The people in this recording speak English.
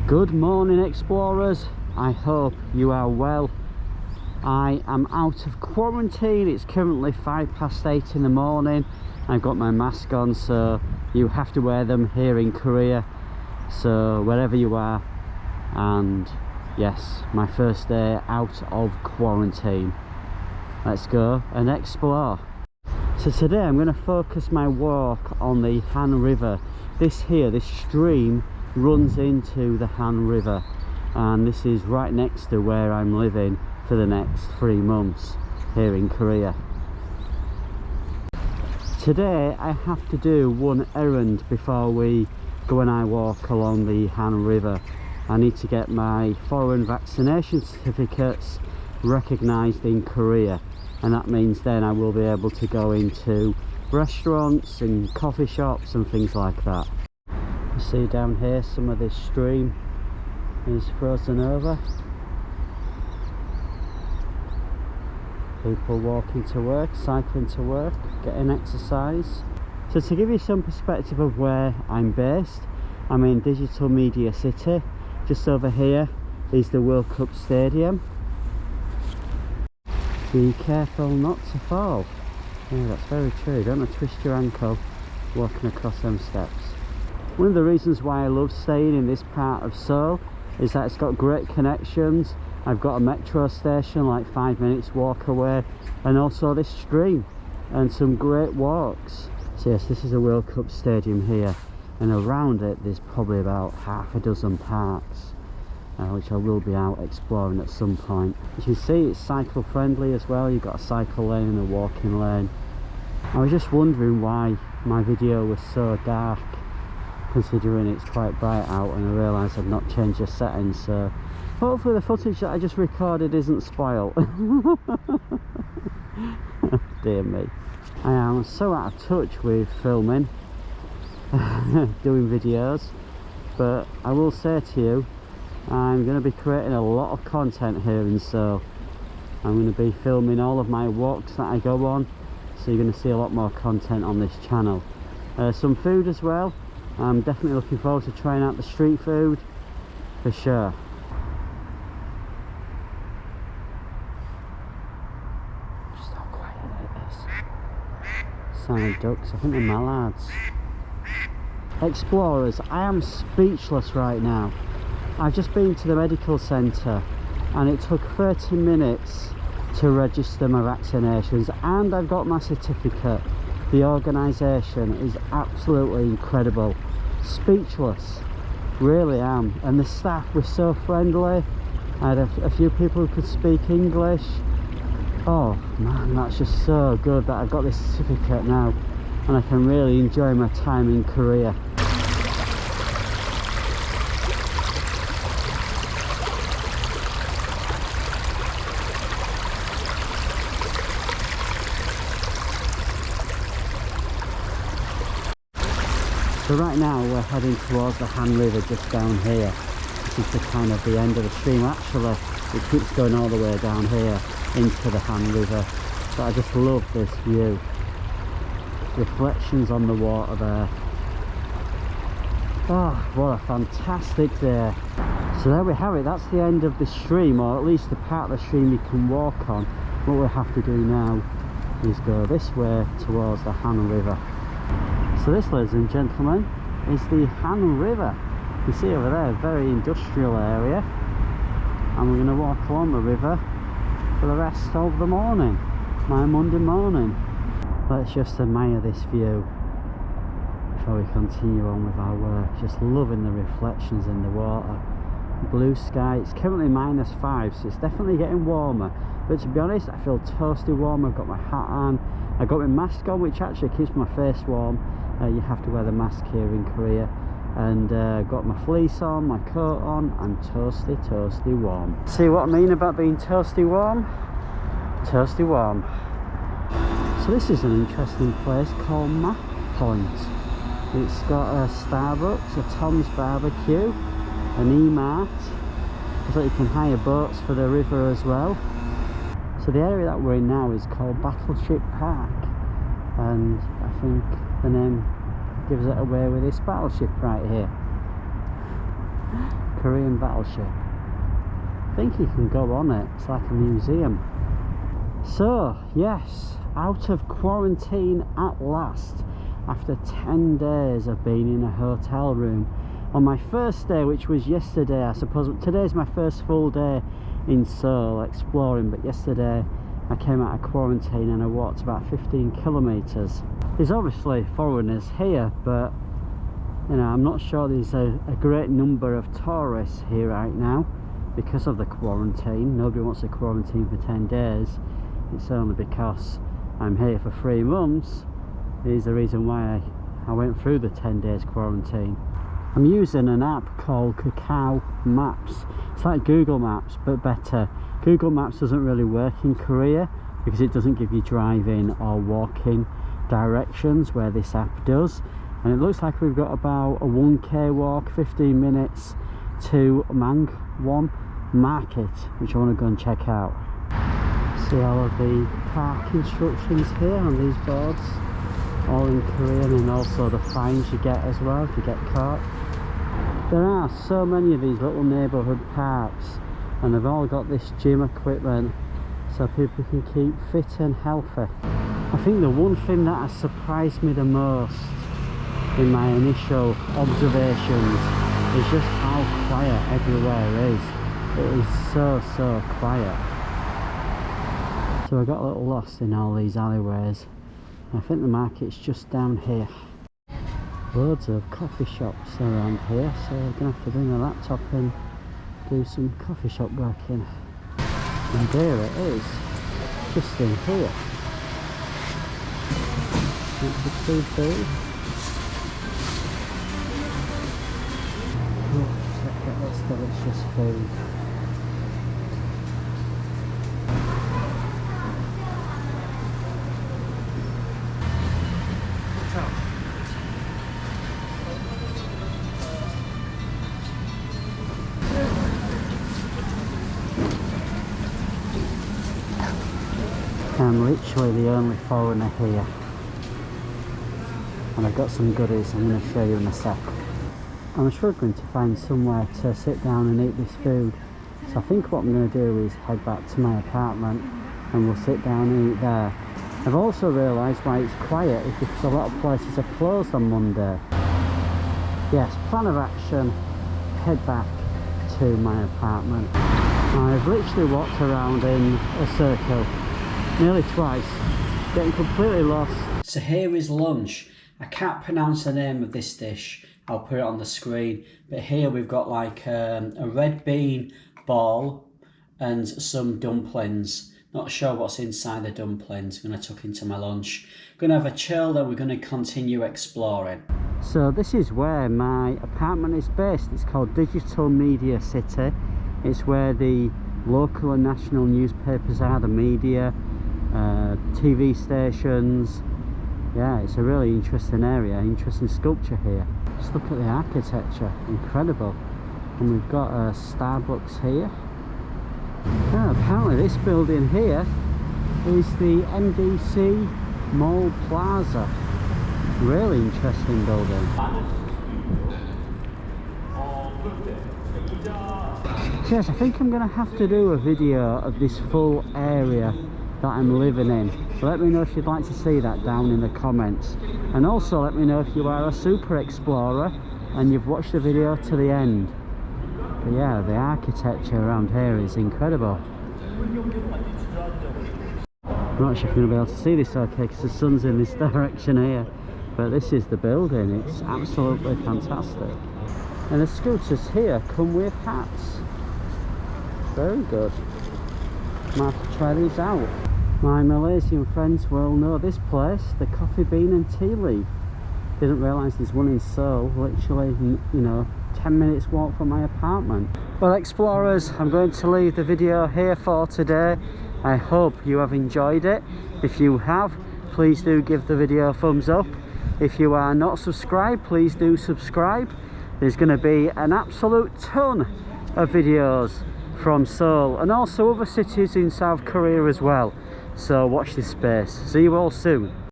Good morning, explorers. I hope you are well. I am out of quarantine. It's currently 8:05 in the morning. I've got my mask on, so you have to wear them here in Korea, so wherever you are. And yes, my first day out of quarantine. Let's go and explore. So today I'm going to focus my walk on the Han River. This stream runs into the Han River, and this is right next to where I'm living for the next 3 months here in Korea. Today I have to do one errand before we go and I walk along the Han River. I need to get my foreign vaccination certificates recognised in Korea, and that means then I will be able to go into restaurants and coffee shops and things like that. You see down here some of this stream is frozen over. People walking to work, cycling to work, getting exercise. So to give you some perspective of where I'm based, I'm in Digital Media City. Just over here is the World Cup Stadium. Be careful not to fall. Yeah, that's very true. Don't want to twist your ankle walking across them steps. One of the reasons why I love staying in this part of Seoul is that it's got great connections. I've got a metro station like 5 minutes walk away, and also this stream and some great walks. So yes, this is a World Cup Stadium here, and around it there's probably about half a dozen parks, which I will be out exploring at some point. As you can see, it's cycle friendly as well. You've got a cycle lane and a walking lane. I was just wondering why my video was so dark, considering it's quite bright out, and I realised I'd not changed the settings, so hopefully the footage that I just recorded isn't spoiled. Dear me. I am so out of touch with filming, doing videos, but I will say to you, I'm going to be creating a lot of content here in Seoul. I'm going to be filming all of my walks that I go on, so you're going to see a lot more content on this channel. Some food as well. I'm definitely looking forward to trying out the street food for sure. Just how quiet it is. Sound of ducks, I think they're mallards. Explorers, I am speechless right now. I've just been to the medical centre and it took 30 minutes to register my vaccinations, and I've got my certificate. The organisation is absolutely incredible. Speechless, really am. And the staff were so friendly. I had a few people who could speak English. Oh man, that's just so good that I've got this certificate now and I can really enjoy my time in Korea. So right now we're heading towards the Han River just down here. This is the kind of the end of the stream. Actually, it keeps going all the way down here into the Han River. But I just love this view. Reflections on the water there. Oh, what a fantastic day. So there we have it. That's the end of the stream, or at least the part of the stream you can walk on. What we'll have to do now is go this way towards the Han River. So this, ladies and gentlemen, is the Han River. You see over there, a very industrial area, and we're going to walk along the river for the rest of the morning, my Monday morning. Let's just admire this view before we continue on with our work. Just loving the reflections in the water. Blue sky. It's currently -5, so it's definitely getting warmer, but to be honest, I feel toasty warm. I've got my hat on, I've got my mask on, which actually keeps my face warm. You have to wear the mask here in Korea, and got my fleece on, my coat on. I'm toasty warm. See what I mean about being toasty warm? Toasty warm. So this is an interesting place called Map Point. It's got a Starbucks, a Tom's Barbecue, an E-Mart. So you can hire boats for the river as well. So the area that we're in now is called Battleship Park, and I think the name gives it away with this battleship right here. Korean battleship. I think you can go on it, it's like a museum. So yes, out of quarantine at last, after 10 days of being in a hotel room. On my first day, which was yesterday, I suppose today's my first full day in Seoul exploring, but yesterday I came out of quarantine and I walked about 15 kilometers. There's obviously foreigners here, but you know, I'm not sure there's a great number of tourists here right now because of the quarantine. Nobody wants to quarantine for 10 days. It's only because I'm here for 3 months is the reason why I went through the 10 days quarantine. I'm using an app called Kakao Maps. It's like Google Maps but better. Google Maps doesn't really work in Korea because it doesn't give you driving or walking directions where this app does. And it looks like we've got about a 1k walk, 15 minutes to Mangwon Market, which I want to go and check out. See all of the park instructions here on these boards, all in Korean, and also the fines you get as well if you get caught. There are so many of these little neighbourhood parks, and they've all got this gym equipment so people can keep fit and healthy. I think the one thing that has surprised me the most in my initial observations is just how quiet everywhere is. It is so quiet. So I got a little lost in all these alleyways. I think the market's just down here. Loads of coffee shops around here, so I'm gonna have to bring a laptop and do some coffee shop working. And there it is, just in here. It's a food booth. Oh, check out this delicious food. I'm literally the only foreigner here, and I've got some goodies I'm going to show you in a sec. I'm struggling to find somewhere to sit down and eat this food, so I think what I'm going to do is head back to my apartment and we'll sit down and eat there. I've also realised why it's quiet is because a lot of places are closed on Monday. Yes, plan of action, head back to my apartment. I've literally walked around in a circle nearly twice, getting completely lost. So here is lunch. I can't pronounce the name of this dish, I'll put it on the screen, but here we've got like a red bean ball and some dumplings. Not sure what's inside the dumplings. I'm going to tuck into my lunch. Going to have a chill, then we're going to continue exploring. So this is where my apartment is based. It's called Digital Media City. It's where the local and national newspapers are, the media, TV stations. Yeah, it's a really interesting area, interesting sculpture here. Just look at the architecture, incredible. And we've got a Starbucks here. Oh, apparently this building here is the MDC Mall Plaza. Really interesting building. Yes, I think I'm going to have to do a video of this full area that I'm living in. So let me know if you'd like to see that down in the comments. And also let me know if you are a super explorer and you've watched the video to the end. But yeah, the architecture around here is incredible. I'm not sure if you're going to be able to see this okay because the sun's in this direction here. But this is the building, it's absolutely fantastic. And the scooters here come with hats. Very good. Might have to try these out. My Malaysian friends will know this place, the Coffee Bean and Tea Leaf. Didn't realise there's one in Seoul, literally, you know, 10 minutes walk from my apartment. Well explorers, I'm going to leave the video here for today. I hope you have enjoyed it. If you have, please do give the video a thumbs up. If you are not subscribed, please do subscribe. There's going to be an absolute ton of videos from Seoul and also other cities in South Korea as well. So watch this space. See you all soon.